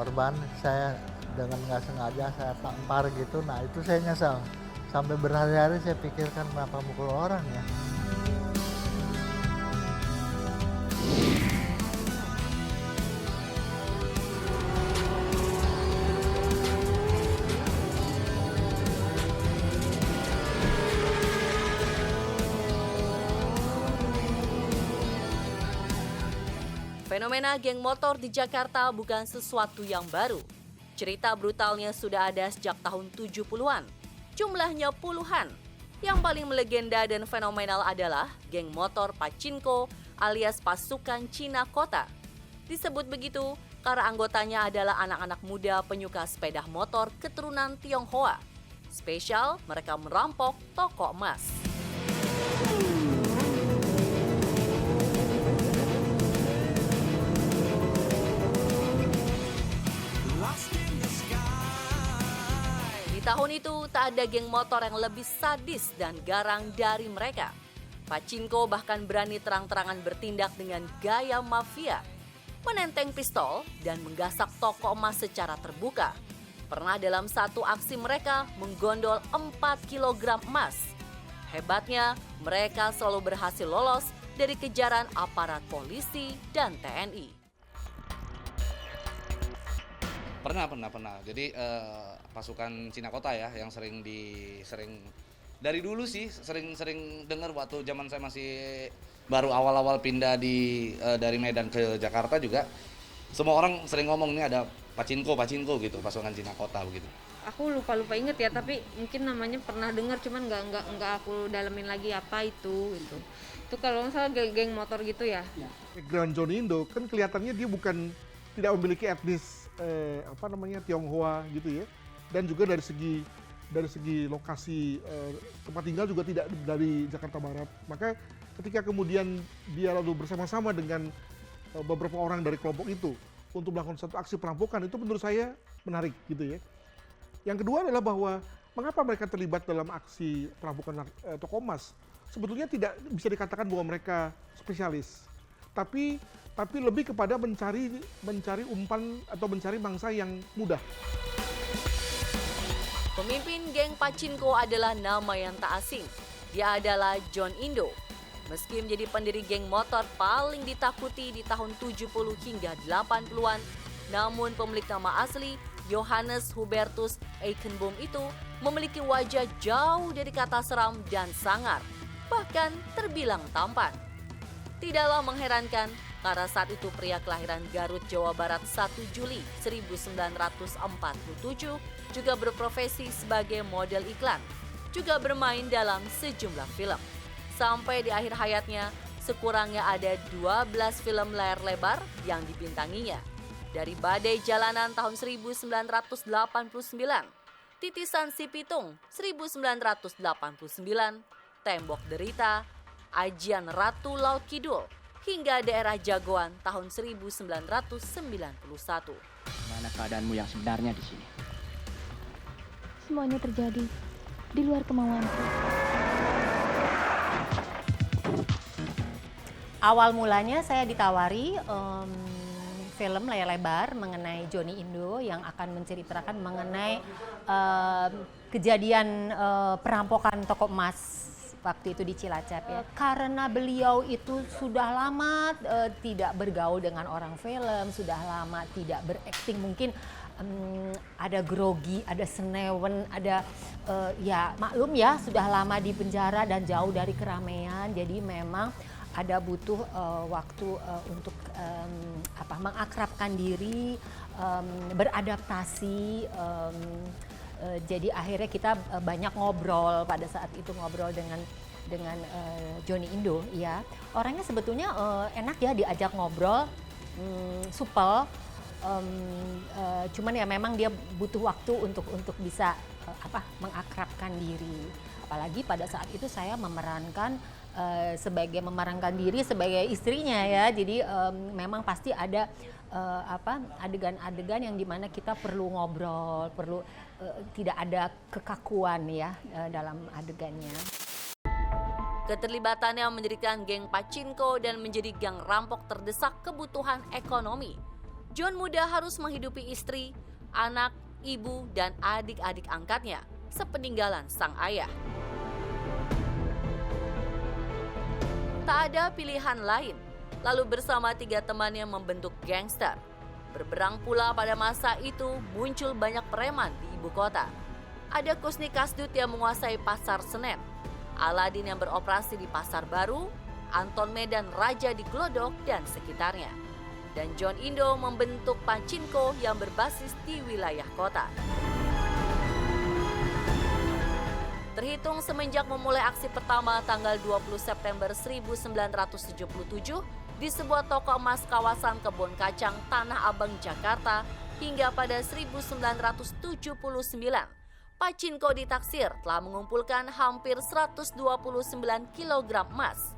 korban, saya dengan nggak sengaja saya tampar gitu, nah itu saya nyesal. Sampai berhari-hari saya pikirkan kenapa mukul orang ya. Fenomena geng motor di Jakarta bukan sesuatu yang baru. Cerita brutalnya sudah ada sejak tahun 70-an. Jumlahnya puluhan. Yang paling melegenda dan fenomenal adalah geng motor Pachinko alias pasukan Cina Kota. Disebut begitu karena anggotanya adalah anak-anak muda penyuka sepeda motor keturunan Tionghoa. Spesial, mereka merampok toko emas. Di tahun itu, tak ada geng motor yang lebih sadis dan garang dari mereka. Pachinko bahkan berani terang-terangan bertindak dengan gaya mafia, menenteng pistol dan menggasak toko emas secara terbuka. Pernah dalam satu aksi mereka menggondol 4 kg emas. Hebatnya, mereka selalu berhasil lolos dari kejaran aparat polisi dan TNI. Pernah. Jadi pasukan Cina Kota ya yang sering dari dulu sih sering dengar waktu zaman saya masih baru awal-awal pindah dari Medan ke Jakarta juga. Semua orang sering ngomong nih ada Pachinko gitu, pasukan Cina Kota begitu. Aku lupa inget ya, tapi mungkin namanya pernah dengar, cuman nggak aku dalemin lagi apa itu gitu. Itu kalau nggak salah geng motor gitu ya. Background Johnny Indo kan kelihatannya dia tidak memiliki etnis Tionghoa gitu ya, dan juga dari segi lokasi tempat tinggal juga tidak dari Jakarta Barat. Maka ketika kemudian dia lalu bersama-sama dengan beberapa orang dari kelompok itu untuk melakukan satu aksi perampokan, itu menurut saya menarik gitu ya. Yang kedua adalah bahwa mengapa mereka terlibat dalam aksi perampokan toko emas? Sebetulnya tidak bisa dikatakan bahwa mereka spesialis, tapi lebih kepada mencari umpan atau mencari mangsa yang mudah. Pemimpin geng Pachinko adalah nama yang tak asing. Dia adalah John Indo. Meski menjadi pendiri geng motor paling ditakuti di tahun 70 hingga 80-an, namun pemilik nama asli Johannes Hubertus Eichenboom itu memiliki wajah jauh dari kata seram dan sangar, bahkan terbilang tampan. Tidaklah mengherankan karena saat itu pria kelahiran Garut, Jawa Barat 1 Juli 1947 juga berprofesi sebagai model iklan, juga bermain dalam sejumlah film. Sampai di akhir hayatnya, sekurangnya ada 12 film layar lebar yang dibintanginya. Dari Badai Jalanan tahun 1989, Titisan Si Pitung 1989, Tembok Derita, Ajian Ratu Laut Kidul, hingga Daerah Jagoan tahun 1991. Mana keadaanmu yang sebenarnya di sini? Semuanya terjadi di luar kemauanku. Awal mulanya saya ditawari film layar lebar mengenai Johnny Indo yang akan menceritakan mengenai kejadian perampokan toko emas waktu itu di Cilacap ya. Karena beliau itu sudah lama tidak bergaul dengan orang film, sudah lama tidak berakting, mungkin ada grogi, ada senewen, ada ya maklum ya sudah lama di penjara dan jauh dari keramaian. Jadi memang ada butuh waktu untuk mengakrabkan diri, beradaptasi. Jadi akhirnya kita banyak ngobrol pada saat itu, ngobrol dengan Johnny Indo ya. Orangnya sebetulnya enak ya diajak ngobrol, supel. Cuman ya memang dia butuh waktu untuk bisa mengakrabkan diri. Apalagi pada saat itu saya memerankan diri sebagai istrinya ya. Jadi memang pasti ada adegan-adegan yang dimana kita perlu ngobrol, tidak ada kekakuan ya dalam adegannya. Keterlibatannya mendirikan geng Pachinko dan menjadi gang rampok terdesak kebutuhan ekonomi. John muda harus menghidupi istri, anak, ibu, dan adik-adik angkatnya sepeninggalan sang ayah. Tak ada pilihan lain, lalu bersama 3 temannya membentuk gangster. Berperang pula pada masa itu muncul banyak preman di ibu kota. Ada Kusni Kasdut yang menguasai Pasar Senen, Aladin yang beroperasi di Pasar Baru, Anton Medan Raja di Glodok dan sekitarnya. Dan John Indo membentuk Pachinko yang berbasis di wilayah kota. Terhitung semenjak memulai aksi pertama tanggal 20 September 1977 di sebuah toko emas kawasan Kebon Kacang, Tanah Abang, Jakarta, hingga pada 1979, Pachinko ditaksir telah mengumpulkan hampir 129 kg emas.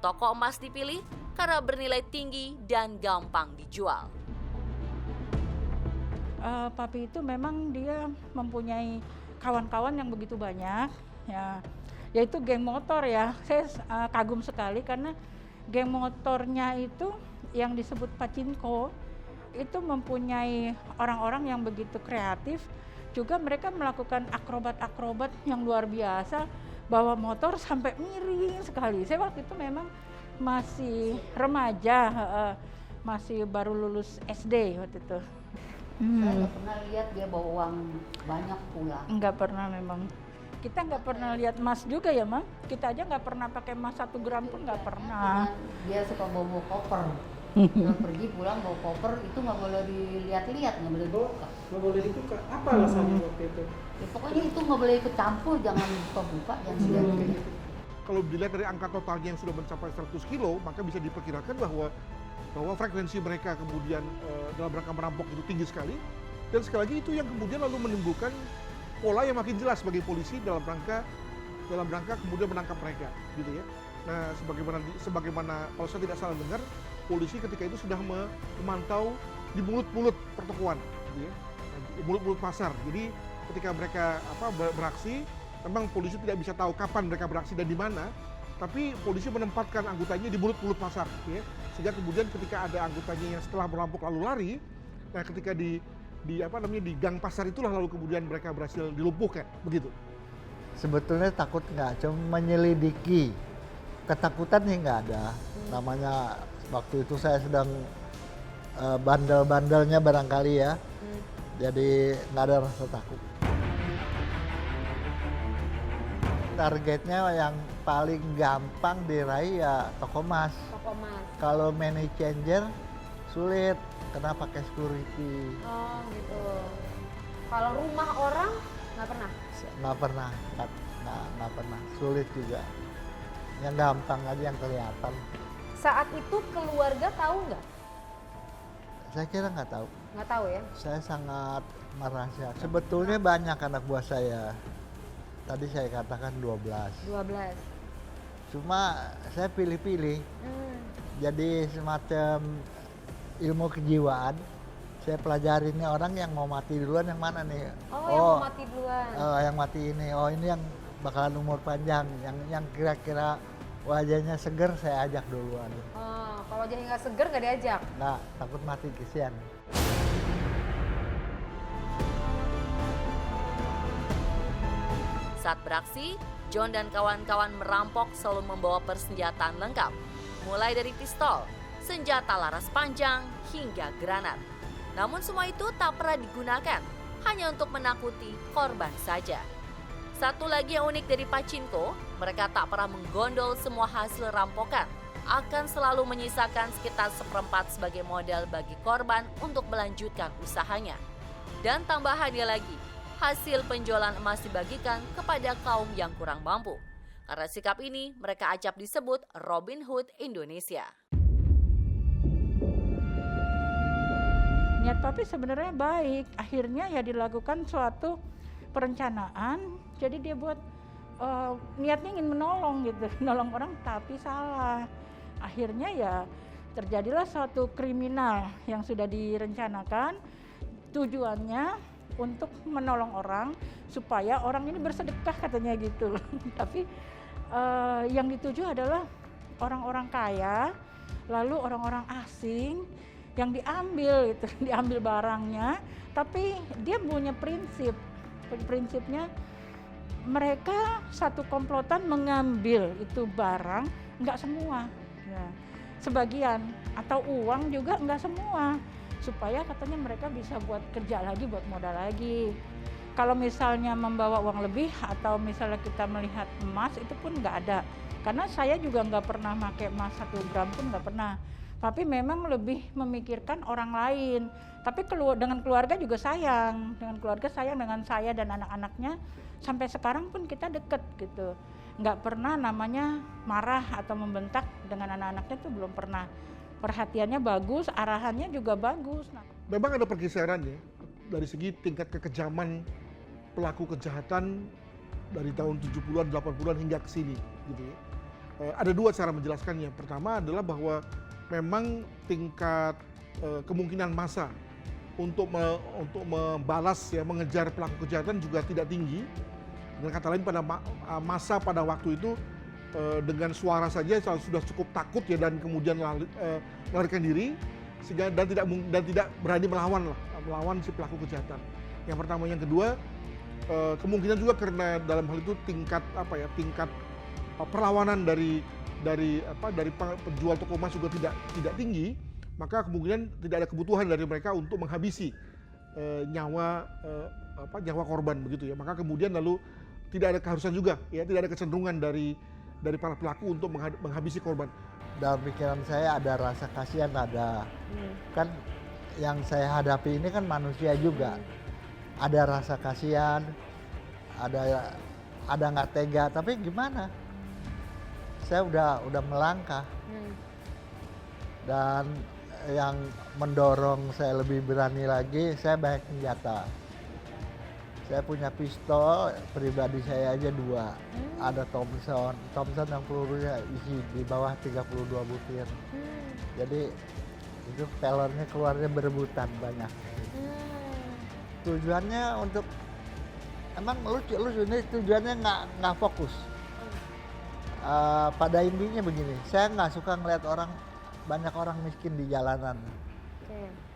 Toko emas dipilih karena bernilai tinggi dan gampang dijual. Papi itu memang dia mempunyai kawan-kawan yang begitu banyak, ya, yaitu geng motor ya. Saya kagum sekali karena geng motornya itu yang disebut Pachinko itu mempunyai orang-orang yang begitu kreatif. Juga mereka melakukan akrobat-akrobat yang luar biasa, bawa motor sampai miring sekali. Saya waktu itu memang masih remaja, masih baru lulus SD waktu itu. Saya nggak pernah lihat dia bawa uang banyak pulang. Nggak pernah memang. Kita nggak pernah lihat emas juga ya, Mam. Kita aja nggak pernah pakai emas 1 gram pun nggak pernah. Dia suka bawa koper. Kalau pergi pulang bawa koper itu nggak boleh dilihat-lihat, nggak boleh dibuka. Nggak boleh dibuka. Apa alasannya waktu itu? Ya, pokoknya itu nggak boleh ikut campur, jangan buka-buka, jangan dilihat. Kalau dilihat dari angka totalnya yang sudah mencapai 100 kilo, maka bisa diperkirakan bahwa frekuensi mereka kemudian dalam rangka merampok itu tinggi sekali. Dan sekali lagi itu yang kemudian lalu menimbulkan pola yang makin jelas bagi polisi dalam rangka kemudian menangkap mereka, gitu ya. Nah, sebagaimana kalau saya tidak salah dengar, polisi ketika itu sudah memantau di mulut-mulut pertokoan, gitu ya, di mulut-mulut pasar. Jadi ketika mereka beraksi, memang polisi tidak bisa tahu kapan mereka beraksi dan di mana, tapi polisi menempatkan anggotanya di mulut-mulut pasar, ya. Sehingga kemudian ketika ada anggotanya yang setelah merampok lalu lari, nah ketika di gang pasar itulah lalu kemudian mereka berhasil dilumpuhkan, begitu. Sebetulnya takut nggak, cuma menyelidiki. Ketakutan sih nggak ada. Namanya waktu itu saya sedang bandel-bandelnya barangkali ya, jadi nggak ada rasa takut. Targetnya yang paling gampang diraih ya toko emas. Toko emas. Kalau money changer sulit, karena pakai security. Oh gitu. Kalau rumah orang nggak pernah? Nggak pernah. Sulit juga. Yang gampang aja yang kelihatan. Saat itu keluarga tahu nggak? Saya kira nggak tahu. Nggak tahu ya? Saya sangat merahasiakan. Sebetulnya banyak anak buah saya. Tadi saya katakan 12. Cuma saya pilih-pilih. Jadi semacam ilmu kejiwaan. Saya pelajarin nih orang yang mau mati duluan yang mana nih. Yang mau mati duluan. Yang mati ini. Ini yang bakalan umur panjang. Yang kira-kira wajahnya seger saya ajak duluan. Kalau wajahnya nggak seger nggak diajak? Nggak, takut mati kesian. Saat beraksi, John dan kawan-kawan merampok selalu membawa persenjataan lengkap, mulai dari pistol, senjata laras panjang, hingga granat. Namun semua itu tak pernah digunakan, hanya untuk menakuti korban saja. Satu lagi yang unik dari Pachinko, mereka tak pernah menggondol semua hasil rampokan, akan selalu menyisakan sekitar 1/4 sebagai modal bagi korban untuk melanjutkan usahanya. Dan tambahannya lagi, hasil penjualan emas dibagikan kepada kaum yang kurang mampu. Karena sikap ini, mereka acap disebut Robin Hood Indonesia. Niat papi sebenarnya baik, akhirnya ya dilakukan suatu perencanaan, jadi dia buat niatnya ingin menolong gitu, nolong orang tapi salah. Akhirnya ya terjadilah suatu kriminal yang sudah direncanakan, tujuannya untuk menolong orang supaya orang ini bersedekah katanya gitu. Tapi yang dituju adalah orang-orang kaya, lalu orang-orang asing yang diambil itu, diambil barangnya, tapi dia punya prinsipnya mereka satu komplotan mengambil itu barang, nggak semua, ya, sebagian, atau uang juga nggak semua, supaya katanya mereka bisa buat kerja lagi, buat modal lagi. Kalau misalnya membawa uang lebih atau misalnya kita melihat emas itu pun nggak ada, karena saya juga nggak pernah pakai emas 1 gram pun nggak pernah. Tapi memang lebih memikirkan orang lain. Tapi dengan keluarga juga sayang, dengan saya dan anak-anaknya. Sampai sekarang pun kita deket gitu. Nggak pernah namanya marah atau membentak dengan anak-anaknya tuh belum pernah. Perhatiannya bagus, arahannya juga bagus. Memang ada pergeseran ya, dari segi tingkat kekejaman pelaku kejahatan dari tahun 70-an, 80-an hingga ke sini gitu ya. Ada 2 cara menjelaskannya. Pertama adalah bahwa memang tingkat kemungkinan massa untuk membalas ya, mengejar pelaku kejahatan juga tidak tinggi. Dengan kata lain, pada massa pada waktu itu dengan suara saja sudah cukup takut ya, dan kemudian melarikan diri sehingga dan tidak berani melawan si pelaku kejahatan. Yang pertama. Yang kedua, kemungkinan juga karena dalam hal itu tingkat perlawanan dari penjual toko emas juga tidak tinggi, maka kemungkinan tidak ada kebutuhan dari mereka untuk menghabisi nyawa korban begitu ya. Maka kemudian lalu tidak ada keharusan juga ya, tidak ada kecenderungan dari para pelaku untuk menghabisi korban. Dalam pikiran saya ada rasa kasihan, kan yang saya hadapi ini kan manusia juga. Ada rasa kasihan, ada nggak tega, tapi gimana? Saya udah melangkah. Dan yang mendorong saya lebih berani lagi, saya banyak senjata. Saya punya pistol pribadi saya aja 2. Ada Thompson yang pelurunya isi di bawah 32 butir. Jadi itu pelornya keluarnya berebutan banyak. Tujuannya untuk, emang lucu ini tujuannya nggak fokus. Pada intinya begini, saya nggak suka ngeliat banyak orang miskin di jalanan.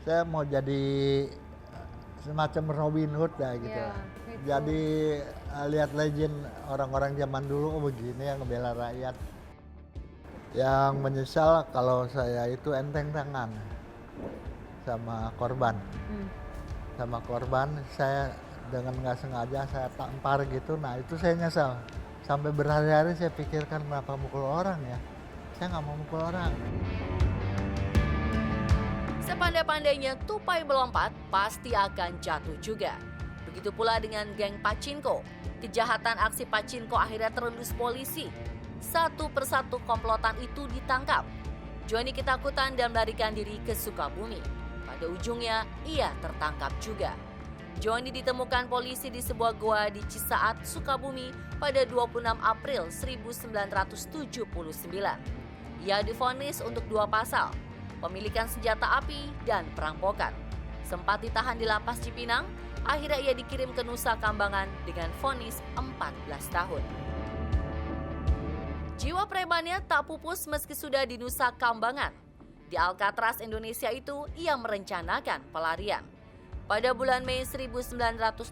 Saya mau jadi semacam Robin Hood ya gitu. Jadi lihat legend orang-orang zaman dulu, begini yang ngebela rakyat. Yang menyesal kalau saya itu enteng tangan sama korban. Sama korban saya dengan nggak sengaja saya tampar gitu, nah itu saya nyesal. Sampai berhari-hari saya pikirkan kenapa mukul orang ya. Saya nggak mau mukul orang. Sepandai-pandainya tupai melompat, pasti akan jatuh juga. Begitu pula dengan geng Pachinko. Kejahatan aksi Pachinko akhirnya terendus polisi. Satu persatu komplotan itu ditangkap. Johnny ketakutan dan melarikan diri ke Sukabumi. Pada ujungnya, ia tertangkap juga. Johnny ditemukan polisi di sebuah goa di Cisaat, Sukabumi pada 26 April 1979. Ia divonis untuk 2 pasal, pemilikan senjata api dan perampokan. Sempat ditahan di lapas Cipinang, akhirnya ia dikirim ke Nusa Kambangan dengan vonis 14 tahun. Jiwa premannya tak pupus meski sudah di Nusa Kambangan. Di Alcatraz, Indonesia itu, ia merencanakan pelarian. Pada bulan Mei 1982,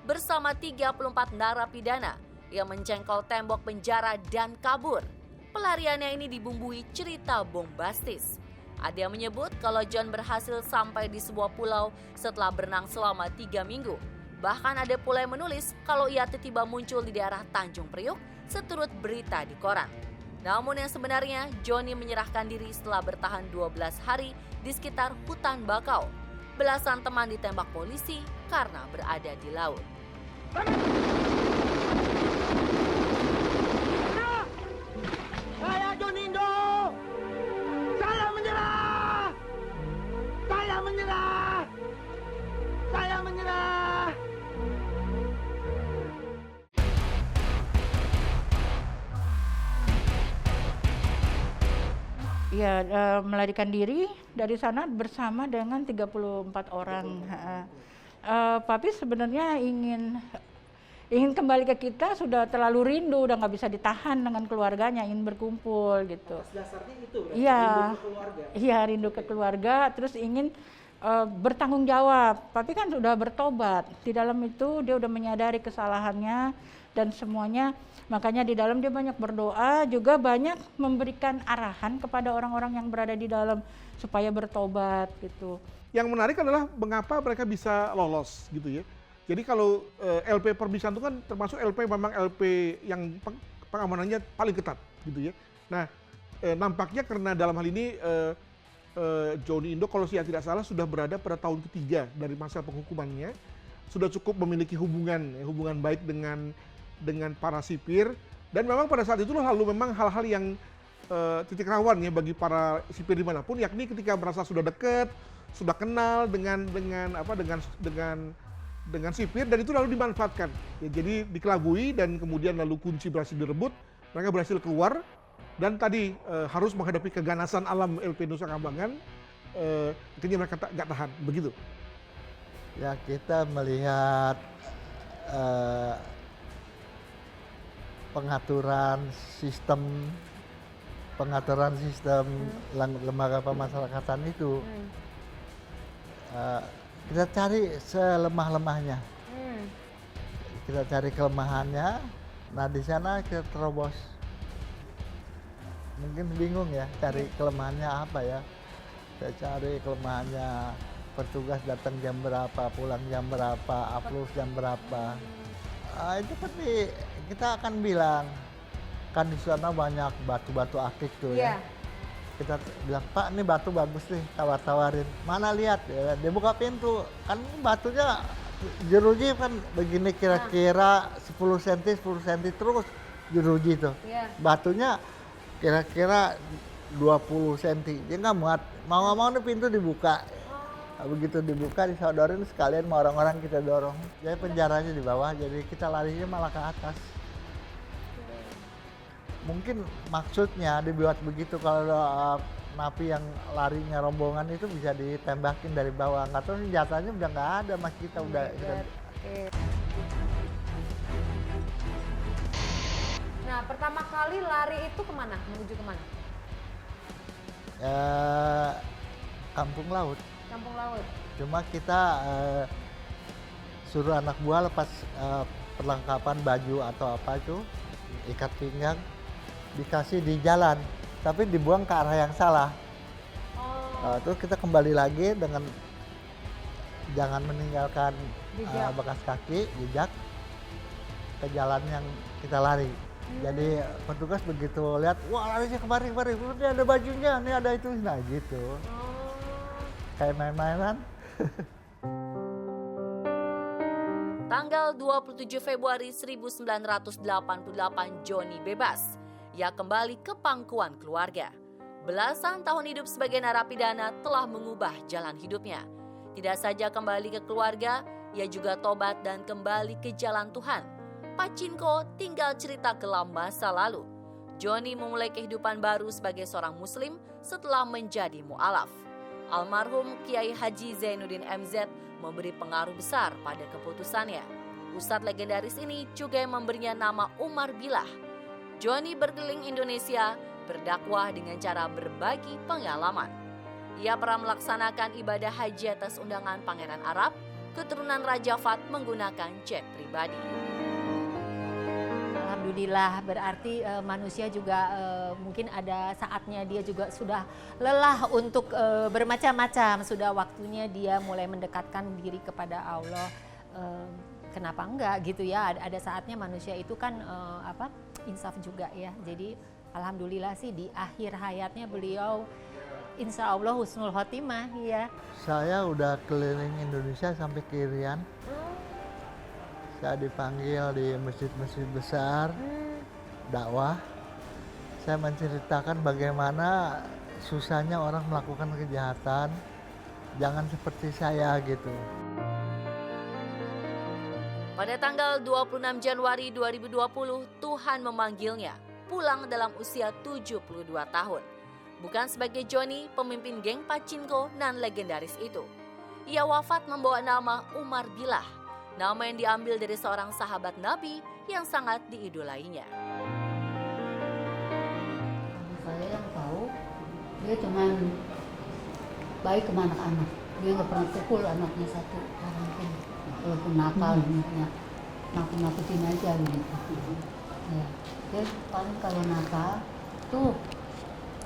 bersama 34 narapidana, ia mencengkol tembok penjara dan kabur. Pelariannya ini dibumbui cerita bombastis. Ada yang menyebut kalau John berhasil sampai di sebuah pulau setelah berenang selama 3 minggu. Bahkan ada pula yang menulis kalau ia tiba-tiba muncul di daerah Tanjung Priuk seturut berita di koran. Namun yang sebenarnya, Johnny menyerahkan diri setelah bertahan 12 hari di sekitar hutan bakau. Belasan teman ditembak polisi karena berada di laut. Saya John Indo! Saya menyerah! Saya menyerah! Saya menyerah! Ya, melarikan diri dari sana bersama dengan 34 orang. Papi sebenarnya ingin ingin kembali ke kita, sudah terlalu rindu, udah nggak bisa ditahan dengan keluarganya, ingin berkumpul gitu. Atas dasarnya itu berarti Iya, rindu ke keluarga. iya rindu ke keluarga, terus ingin bertanggung jawab. Tapi kan sudah bertobat. Di dalam itu dia udah menyadari kesalahannya dan semuanya. Makanya di dalam dia banyak berdoa, juga banyak memberikan arahan kepada orang-orang yang berada di dalam supaya bertobat gitu. Yang menarik adalah mengapa mereka bisa lolos gitu ya. Jadi kalau LP Perbisan itu kan termasuk LP memang LP yang pengamanannya paling ketat gitu ya. Nah nampaknya karena dalam hal ini Johnny Indo kalau saya tidak salah sudah berada pada tahun ketiga dari masa penghukumannya, sudah cukup memiliki hubungan baik dengan para sipir, dan memang pada saat itu lalu memang hal-hal yang titik rawan ya bagi para sipir dimanapun, yakni ketika merasa sudah dekat, sudah kenal dengan sipir, dan itu lalu dimanfaatkan. Ya, jadi dikelabui dan kemudian lalu kunci berhasil direbut, mereka berhasil keluar. Dan tadi harus menghadapi keganasan alam LP Nusa Kambangan, akhirnya mereka nggak tahan, begitu. Ya kita melihat pengaturan sistem lembaga pemasyarakatan itu, kita cari selemah-lemahnya, kita cari kelemahannya. Nah di sana kita terobos. Mungkin bingung ya cari kelemahannya apa ya. Saya cari kelemahannya, petugas datang jam berapa, pulang jam berapa, upload jam berapa. Itu pasti kita akan bilang, kan di sana banyak batu-batu akik tuh ya. Kita bilang, Pak ini batu bagus nih, tawar-tawarin. Mana lihat, ya, dia buka pintu, kan batunya jeruji kan begini kira-kira 10 cm terus jeruji tuh. Batunya kira-kira 20 cm, dia nggak muat, mau nih pintu dibuka. Begitu dibuka disodorin sekalian sama orang-orang kita dorong. Jadi penjaranya di bawah, jadi kita larinya malah ke atas. Mungkin maksudnya dibuat begitu kalau napi yang larinya rombongan itu bisa ditembakin dari bawah. Nggak tahu senjatanya udah nggak ada, mas kita udah. Nah, pertama kali lari itu kemana? Menuju kemana? Kampung Laut. Kampung Laut. Cuma kita suruh anak buah lepas perlengkapan baju atau apa itu, ikat pinggang, dikasih di jalan, tapi dibuang ke arah yang salah. Terus kita kembali lagi dengan jangan meninggalkan bekas kaki, jejak ke jalan yang kita lari. Jadi petugas begitu lihat, wah larinya kemari, ini ada bajunya, ini ada itu, nah gitu. Kayak main-mainan. Tanggal 27 Februari 1988 Johnny bebas. Ia kembali ke pangkuan keluarga. Belasan tahun hidup sebagai narapidana telah mengubah jalan hidupnya. Tidak saja kembali ke keluarga, ia juga tobat dan kembali ke jalan Tuhan. Pachinko tinggal cerita kelam masa lalu. Johnny memulai kehidupan baru sebagai seorang muslim setelah menjadi mu'alaf. Almarhum Kiai Haji Zainuddin MZ memberi pengaruh besar pada keputusannya. Ustadz legendaris ini juga memberinya nama Umar Billah. Johnny berkeliling Indonesia berdakwah dengan cara berbagi pengalaman. Ia pernah melaksanakan ibadah haji atas undangan Pangeran Arab, keturunan Raja Fat menggunakan jet pribadi. Alhamdulillah, berarti manusia juga mungkin ada saatnya dia juga sudah lelah untuk bermacam-macam, sudah waktunya dia mulai mendekatkan diri kepada Allah. Kenapa enggak gitu ya? Ada saatnya manusia itu kan insaf juga ya. Jadi alhamdulillah sih di akhir hayatnya beliau insya Allah husnul khotimah ya. Saya udah keliling Indonesia sampai ke Irian. Saya dipanggil di masjid-masjid besar, dakwah. Saya menceritakan bagaimana susahnya orang melakukan kejahatan, jangan seperti saya gitu. Pada tanggal 26 Januari 2020, Tuhan memanggilnya pulang dalam usia 72 tahun. Bukan sebagai Johnny, pemimpin geng Pachinko nan legendaris itu. Ia wafat membawa nama Umar Billah. nama yang diambil dari seorang sahabat Nabi yang sangat diidolainya. Saya yang tahu, dia cuman baik sama anak-anak. Dia nggak pernah pukul anaknya satu orang pun, walaupun nakal, nakut-nakutin aja gitu. Ya, dia paling kalau nakal, tuh,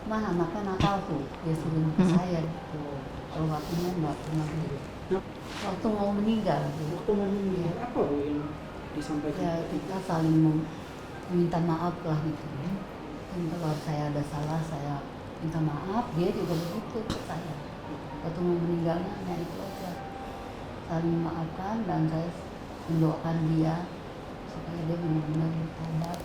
mah anaknya nakal tuh, dia suruh ke saya gitu. Kalau waktunya nggak pernah gitu. Waktu mau meninggal. Waktu mau meninggal, apa Bu yang disampaikan? Ya kita saling meminta maaf lah gitu. Dan kalau saya ada salah, saya minta maaf, dia juga begitu ke saya. Waktu mau meninggalnya hanya itu aja. Saling memaafkan dan saya mendoakan dia supaya dia benar-benar bertobat.